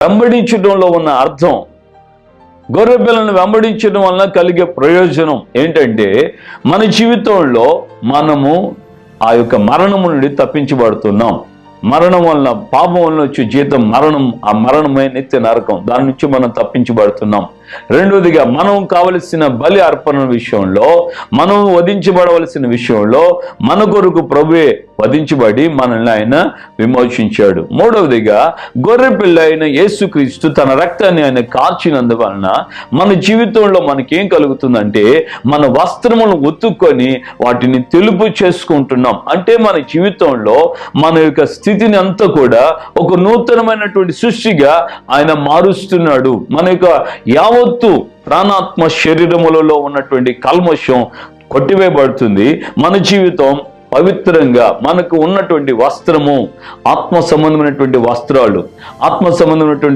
వెంబడించడంలో ఉన్న అర్థం, గొర్రె పిల్లను వెంబడించడం వలన కలిగే ప్రయోజనం ఏంటంటే, మన జీవితంలో మనము ఆ యొక్క మరణము నుండి తప్పించబడుతున్నాం. మరణం వలన, పాపం వలన వచ్చే జీతం మరణం. ఆ మరణమే నిత్య నరకం. దాని నుంచి మనం తప్పించబడుతున్నాం. రెండవదిగా, మనం కావలసిన బలి అర్పణ విషయంలో, మనం వధించబడవలసిన విషయంలో మన కొరకు ప్రభువే వధించబడి మనల్ని ఆయన విమోచించాడు. మూడవదిగా, గొర్రె పిల్ల అయిన యేసుక్రీస్తు తన రక్తాన్ని ఆయన కార్చినందువలన మన జీవితంలో మనకేం కలుగుతుందంటే, మన వస్త్రములను ఉతుక్కొని వాటిని తెలుపు చేసుకుంటున్నాం. అంటే మన జీవితంలో మన యొక్క స్థితిని అంతా కూడా ఒక నూతనమైనటువంటి సృష్టిగా ఆయన మారుస్తున్నాడు. మన యొక్క యావత్తు ప్రాణాత్మ శరీరములలో ఉన్నటువంటి కల్మషం కొట్టివేయబడుతుంది. మన జీవితం పవిత్రంగా, మనకు ఉన్నటువంటి వస్త్రము ఆత్మ సంబంధమైనటువంటి వస్త్రాలు, ఆత్మ సంబంధమైనటువంటి